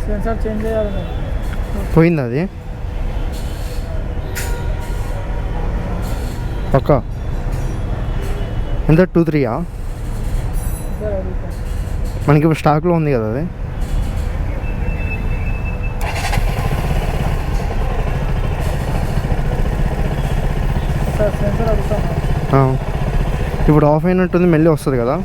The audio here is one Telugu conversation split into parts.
సెన్సార్ చేంజ్ చేయాలి. పోయింది అది పక్క ఎంత 2-3 మనకి ఇప్పుడు స్టాక్లో ఉంది కదా అది. సెన్సార్ అడుగుతాను. ఇప్పుడు ఆఫ్ అయినట్టుంది, మళ్ళీ వస్తుంది కదా.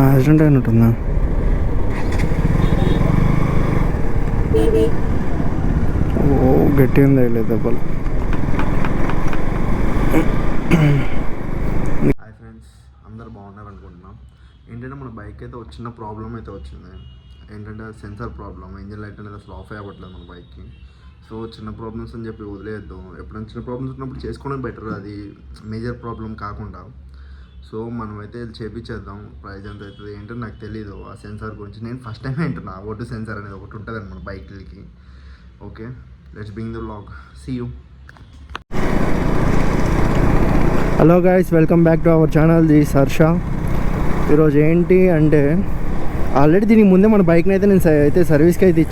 యాక్సిడెంట్ అయినట్టుందా? ఓ గట్టి ఉంది లేదు దెబ్బలు. హాయ్ ఫ్రెండ్స్, అందరు బాగున్నారు అనుకుంటున్నాం. ఏంటంటే మన బైక్ అయితే ఒక చిన్న ప్రాబ్లం అయితే వచ్చింది. ఏంటంటే సెన్సార్ ప్రాబ్లం, ఇంజిన్ లైట్ అనేది అసలు ఆఫ్ అవ్వట్లేదు మన బైక్కి. సో చిన్న ప్రాబ్లమ్స్ అని చెప్పి వదిలేద్దాం. ఎప్పుడైనా చిన్న ప్రాబ్లమ్స్ ఉన్నప్పుడు చేసుకోవడం బెటర్, అది మేజర్ ప్రాబ్లం కాకుండా. సో మనమైతే చేపించేద్దాం. ప్రైస్ ఎంత అవుతుంది ఏంటో నాకు తెలీదు ఆ సెన్సార్ గురించి. నేను ఫస్ట్ టైం వింటున్నా O2 సెన్సార్ అనేది ఒకటి ఉంటుంది అనమాట బైక్లకి. Okay, let's begin the vlog. See you. Hello guys, welcome back to our channel. The Harsha. ఈరోజు ఏంటి అంటే, ఆల్రెడీ దీనికి ముందే మన బైక్ని అయితే నేను అయితే సర్వీస్కి అయితే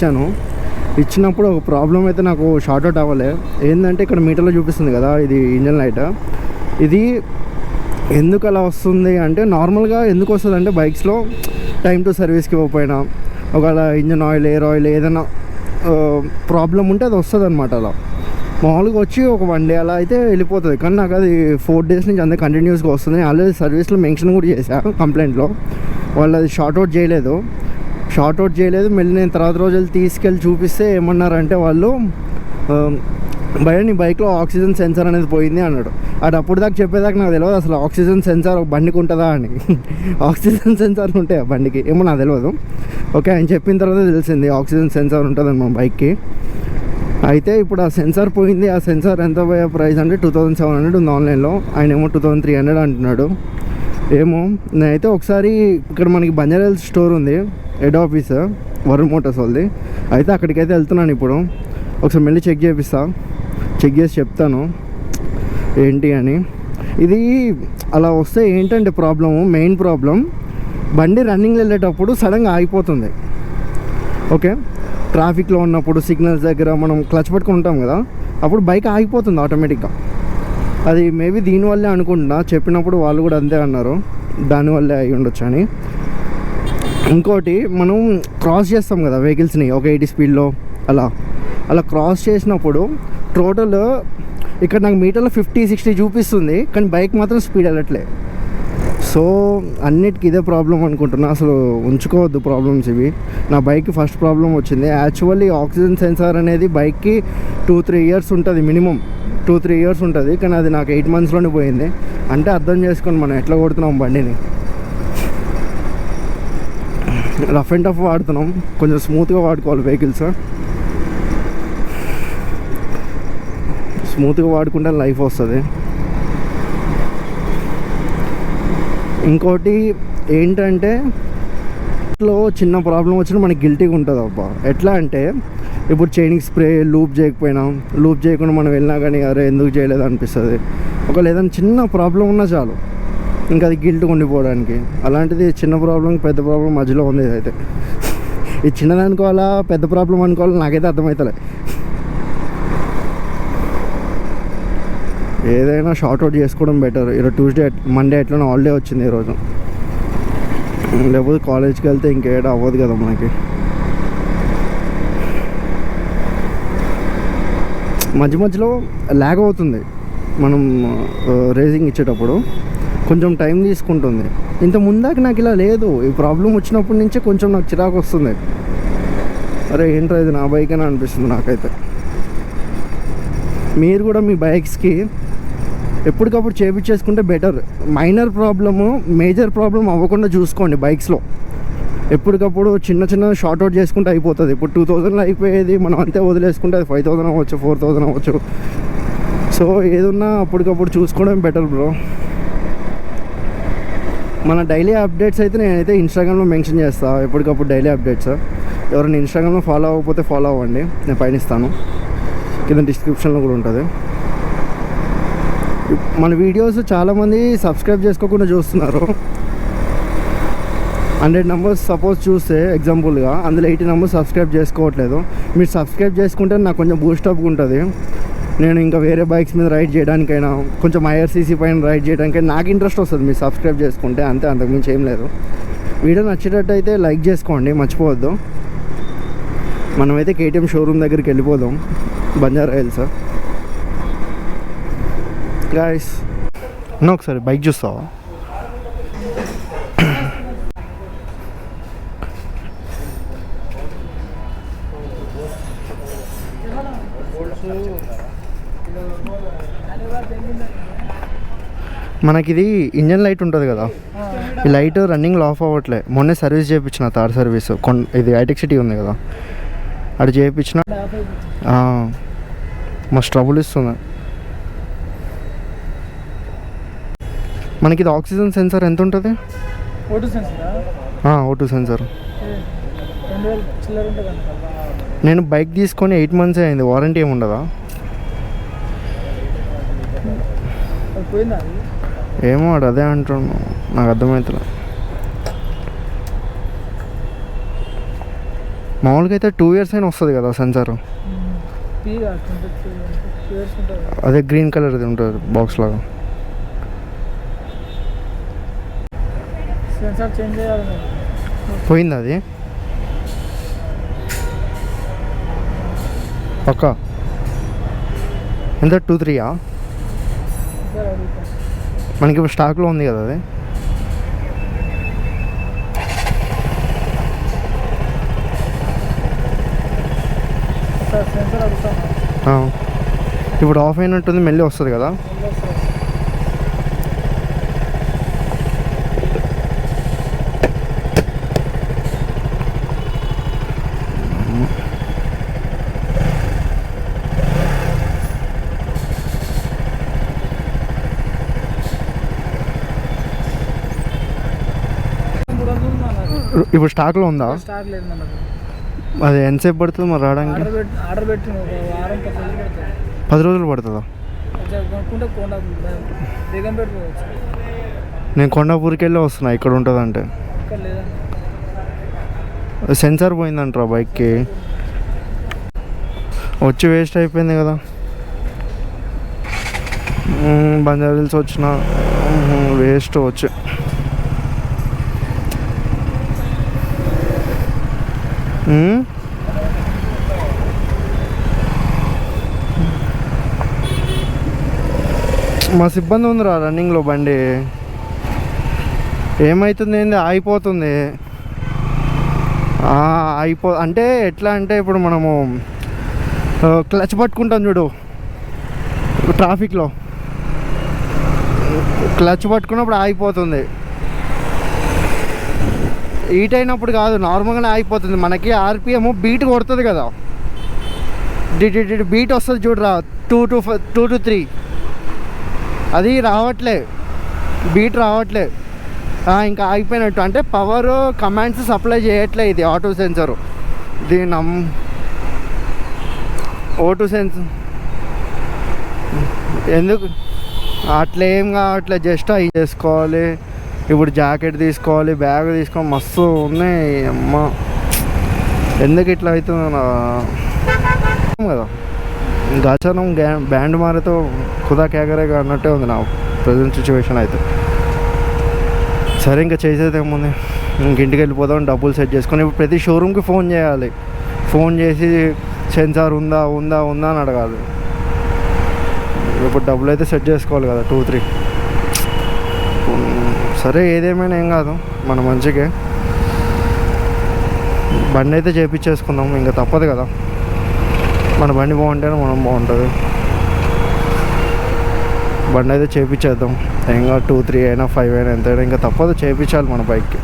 ఇచ్చినప్పుడు ఒక ప్రాబ్లం అయితే నాకు షార్ట్ అవుట్ అవ్వలే. ఏంటంటే ఇక్కడ మీటర్లో చూపిస్తుంది కదా, ఇది ఇంజన్ లైట్. ఇది ఎందుకు అలా వస్తుంది అంటే, నార్మల్గా ఎందుకు వస్తుంది అంటే బైక్స్లో టైం టు సర్వీస్కి ఇవ్వకపోయినా, ఒకవేళ ఇంజన్ ఆయిల్, ఎయిర్ ఆయిల్ ఏదైనా ప్రాబ్లం ఉంటే అది వస్తుంది అనమాట. అలా మామూలుగా వచ్చి ఒక 1 డే అలా అయితే వెళ్ళిపోతుంది. కానీ నాకు అది 4 days నుంచి అంతే కంటిన్యూస్గా వస్తుంది. ఆల్రెడీ సర్వీస్లో మెన్షన్ కూడా చేశాను కంప్లైంట్లో. వాళ్ళు అది షార్ట్ అవుట్ చేయలేదు. మళ్ళీ నేను తర్వాత రోజులు తీసుకెళ్ళి చూపిస్తే ఏమన్నారంటే వాళ్ళు, భయ నీ బైక్లో ఆక్సిజన్ సెన్సార్ అనేది పోయింది అన్నాడు. అప్పుడు దాకా చెప్పేదాకా నాకు తెలియదు అసలు ఆక్సిజన్ సెన్సార్ బండికి ఉంటుందా అని. ఆక్సిజన్ సెన్సార్ ఉంటాయి బండికి, ఏమో నాకు తెలియదు. ఓకే, ఆయన చెప్పిన తర్వాత తెలిసింది ఆక్సిజన్ సెన్సార్ ఉంటుందని మన బైక్కి. అయితే ఇప్పుడు ఆ సెన్సార్ పోయింది. ఆ సెన్సార్ ఎంత పోయే ప్రైస్ అంటే 2700 ఉంది ఆన్లైన్లో. ఆయన ఏమో 2300 అంటున్నాడు. ఏమో, నేనైతే ఒకసారి ఇక్కడ మనకి బంజారాహిల్స్ స్టోర్ ఉంది, హెడ్ ఆఫీస్ వరుణ్ మోటార్స్ వాళ్ళది. అయితే అక్కడికైతే వెళ్తున్నాను ఇప్పుడు. ఒకసారి మళ్ళీ చెక్ చేసి చెప్తాను ఏంటి అని. ఇది అలా వస్తే ఏంటంటే మెయిన్ ప్రాబ్లం బండి రన్నింగ్ వెళ్ళేటప్పుడు సడన్గా ఆగిపోతుంది. ఓకే, ట్రాఫిక్లో ఉన్నప్పుడు సిగ్నల్స్ దగ్గర మనం క్లచ్ పట్టుకుని ఉంటాం కదా, అప్పుడు బైక్ ఆగిపోతుంది ఆటోమేటిక్గా. అది మేబీ దీనివల్లే అనుకుంటున్నా. చెప్పినప్పుడు వాళ్ళు కూడా అంతే అన్నారు, దానివల్లే అయి ఉండొచ్చు అని. ఇంకోటి, మనం క్రాస్ చేస్తాం కదా వెహికల్స్ని ఒక 80 స్పీడ్లో అలా క్రాస్ చేసినప్పుడు టోటల్ ఇక్కడ నాకు మీటర్లో 50-60 చూపిస్తుంది, కానీ బైక్ మాత్రం స్పీడ్ వెళ్ళట్లే. సో అన్నిటికీ ఇదే ప్రాబ్లం అనుకుంటున్నా. అసలు ఉంచుకోవద్దు ప్రాబ్లమ్స్ ఇవి. నా బైక్కి ఫస్ట్ ప్రాబ్లం వచ్చింది. యాక్చువల్లీ ఆక్సిజన్ సెన్సార్ అనేది బైక్కి 2-3 years ఉంటుంది, మినిమం 2-3 years ఉంటుంది. కానీ అది నాకు 8 monthsలోనే పోయింది. అంటే అర్థం చేసుకొని మనం ఎట్లా కొడుతున్నాం బండిని. రఫ్ అండ్ టఫ్ వాడుతున్నాం, కొంచెం స్మూత్గా వాడుకోవాలి వెహికల్స్. స్మూత్గా వాడుకుంటే లైఫ్ వస్తుంది. ఇంకోటి ఏంటంటే, ఇట్లో చిన్న ప్రాబ్లం వచ్చినా మనకి గిల్టీగా ఉంటుంది అబ్బా. ఎట్లా అంటే, ఇప్పుడు చైనింగ్ స్ప్రే లూప్ చేయకుండా మనం వెళ్ళినా కానీ అరే ఎందుకు చేయలేదు అనిపిస్తుంది. ఒకవేళ ఏదైనా చిన్న ప్రాబ్లం ఉన్నా చాలు, ఇంకా అది గిల్ట్ ఉండిపోవడానికి. అలాంటిది చిన్న ప్రాబ్లం పెద్ద ప్రాబ్లం మధ్యలో ఉంది. అయితే ఇది చిన్నది అనుకోవాలా పెద్ద ప్రాబ్లం అనుకోవాలా నాకైతే అర్థమవుతలే. ఏదైనా షార్ట్ అవుట్ చేసుకోవడం బెటర్. ఈరోజు మండే ఎట్లా హాలిడే వచ్చింది ఈరోజు. లేకపోతే కాలేజ్కి వెళ్తే ఇంకేడా అవ్వదు కదా మనకి. మధ్యలో ల్యాగ్ అవుతుంది మనం రేసింగ్ ఇచ్చేటప్పుడు, కొంచెం టైం తీసుకుంటుంది. ఇంత ముందాక నాకు ఇలా లేదు. ఈ ప్రాబ్లం వచ్చినప్పటి నుంచే కొంచెం నాకు చిరాకు వస్తుంది. అరే ఏంట్రా ఇది నా బైక్ అని అనిపిస్తుంది నాకైతే. మీరు కూడా మీ బైక్స్కి ఎప్పటికప్పుడు చేపించేసుకుంటే better. Minor problem major problem అవ్వకుండా చూసుకోండి బైక్స్లో. ఎప్పటికప్పుడు చిన్న షార్ట్ అవుట్ చేసుకుంటే అయిపోతుంది. ఇప్పుడు 2000లో అయిపోయేది మనం అంతే వదిలేసుకుంటే అది 5000 అవ్వచ్చు, 4000 అవ్వచ్చు. సో ఏదున్నా అప్పటికప్పుడు చూసుకోవడం బెటర్ బ్రో. మన డైలీ అప్డేట్స్ అయితే నేనైతే ఇన్స్టాగ్రామ్లో మెన్షన్ చేస్తాను ఎప్పటికప్పుడు డైలీ అప్డేట్స్. ఎవరైనా ఇన్స్టాగ్రామ్లో ఫాలో అవ్వకపోతే ఫాలో అవ్వండి, నేను పైన ఇస్తాను, కింద డిస్క్రిప్షన్లో కూడా ఉంటుంది. మన వీడియోస్ చాలామంది సబ్స్క్రైబ్ చేసుకోకుండా చూస్తున్నారు. 100 నెంబర్స్ సపోజ్ చూస్తే ఎగ్జాంపుల్గా, అందులో 80 నెంబర్స్ సబ్స్క్రైబ్ చేసుకోవట్లేదు. మీరు సబ్స్క్రైబ్ చేసుకుంటే నాకు కొంచెం బూస్టప్గా ఉంటుంది. నేను ఇంకా వేరే బైక్స్ మీద రైడ్ చేయడానికైనా, కొంచెం ఐఆర్సీసీ పైన రైడ్ చేయడానికైనా నాకు ఇంట్రెస్ట్ వస్తుంది మీరు సబ్స్క్రైబ్ చేసుకుంటే. అంతే, అంతకుమించి ఏం లేదు. వీడియో నచ్చేటట్టు అయితే లైక్ చేసుకోండి, మర్చిపోవద్దు. మనమైతే కేటీఎం షోరూమ్ దగ్గరికి వెళ్ళిపోదాం, బంజారా హిల్స్. గాయస్ నువ్వు ఒకసారి బైక్ చూస్తావా? మనకిది ఇంజన్ లైట్ ఉంటుంది కదా, ఈ లైట్ రన్నింగ్లో ఆఫ్ అవ్వట్లే. మొన్నే సర్వీస్ చేయించిన, థర్డ్ సర్వీస్ ఇది హైటెక్ సిటీ ఉంది కదా, అటు చేయించిన. మస్తు ట్రబుల్ ఇస్తుంది. మనకి ఇది ఆక్సిజన్ సెన్సార్ ఎంత ఉంటుంది? O2 censor. నేను బైక్ తీసుకొని 8 months అయింది. వారంటీ ఏమి ఉండదా? ఏమో అదే అంటున్నాను, నాకు అర్థమవుతుంది. మామూలుగా అయితే 2 years అయినా వస్తుంది కదా సెన్సార్. అదే గ్రీన్ కలర్ది ఉంటుంది బాక్స్ లాగా. సెన్సార్ చేంజ్ చేయాలి. పోయింది అది పక్క. ఎంత 2-3? మనకి ఇప్పుడు స్టాక్లో ఉంది కదా అది. ఇప్పుడు ఆఫ్ అయినట్టుంది, మళ్ళీ వస్తుంది కదా. ఇప్పుడు స్టాక్లో ఉందా? స్టాక్ లేదు మనకు. అది ఎంతసేపు పడుతుంది మరి రావడానికి? ఆర్డర్ పెట్టి వారం 10 రోజులు పడుతుందా? నేను కొండాపూర్కి వెళ్ళి వస్తున్నా, ఇక్కడ ఉంటుందంటే. సెన్సార్ పోయిందంటారా బైక్కి? వచ్చి వేస్ట్ అయిపోయింది కదా. బంజారా హిల్స్ వచ్చిన వేస్ట్ వచ్చి. మా సిబ్బంది ఉందిరా రన్నింగ్లో బండి. ఏమవుతుంది ఏంది, ఆగిపోతుంది. అంటే ఎట్లా అంటే ఇప్పుడు మనము క్లచ్ పట్టుకుంటాం చూడు ట్రాఫిక్లో, క్లచ్ పట్టుకున్నప్పుడు ఆగిపోతుంది. హీట్ అయినప్పుడు కాదు, నార్మల్గానే ఆగిపోతుంది. మనకి ఆర్పిఎం బీట్ కొడుతుంది కదా, బీట్ వస్తుంది చూడరా, 2 to 3. అది రావట్లే, బీట్ రావట్లే. ఇంకా ఆగిపోయినట్టు. అంటే పవర్ కమాండ్స్ సప్లై చేయట్లే ఇది ఆటో సెన్సర్. దీని O2 సెన్సర్ ఎందుకు అట్లా ఏం కావట్లే, జస్ట్ అవి చేసుకోవాలి. ఇప్పుడు జాకెట్ తీసుకోవాలి, బ్యాగ్ తీసుకోవాలి, మస్తు ఉన్నాయి. అమ్మ ఎందుకు ఇట్లా అవుతుంది కదా. గాచనం బ్యాండ్ మారేతో ఖుదా కేకరేగా అన్నట్టే ఉంది నా ప్రజెంట్ సిచ్యువేషన్ అయితే. సరే ఇంకా చేసేది ఏముంది, ఇంటికి వెళ్ళిపోదాం, డబ్బులు సెట్ చేసుకొని. ఇప్పుడు ప్రతి షోరూమ్కి ఫోన్ చేయాలి, ఫోన్ చేసి సెన్సార్ ఉందా ఉందా ఉందా అని అడగాలి. ఇప్పుడు డబ్బులు అయితే సెట్ చేసుకోవాలి కదా, 2-3. సరే ఏదేమైనా ఏం కాదు, మన మంచిగా బండి అయితే చేయించేసుకుందాం, ఇంకా తప్పదు కదా. మన బండి బాగుంటేనే మనం బాగుంటుంది. బండి అయితే చేయించేద్దాం, ఇంకా 2-3 అయినా 5 అయినా ఎంతైనా ఇంకా తప్పదు, చేయించాలి మన బైక్కి.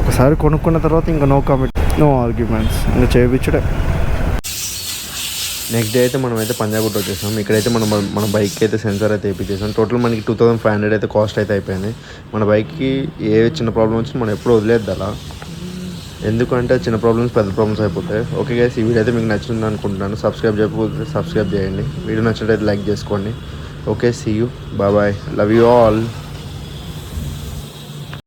ఒకసారి కొనుక్కున్న తర్వాత ఇంకా నో కామెంట్, నో ఆర్గ్యుమెంట్స్, ఇంకా చేయించడే. నెక్స్ట్ డే అయితే మనం అయితే పంజాగుట్ట వచ్చేసాం. ఇక్కడైతే మన బైక్కి అయితే సెన్సార్ అయితే వేయించేసాం. టోటల్ మనకి 2500 అయితే కాస్ట్ అయితే అయిపోయింది. మన బైక్కి ఏ చిన్న ప్రాబ్లం వచ్చినా మనం ఎప్పుడు వదిలేద్ది అలా. ఎందుకంటే చిన్న ప్రాబ్లమ్స్ పెద్ద ప్రాబ్లమ్స్ అయిపోతాయి. ఓకే గైస్, ఈ వీడియో అయితే మీకు నచ్చింది అనుకుంటున్నాను. సబ్స్క్రైబ్ చేయకపోతే సబ్స్క్రైబ్ చేయండి. వీడియో నచ్చినట్లయితే లైక్ చేసుకోండి. Okay, see you, bye bye, love you all.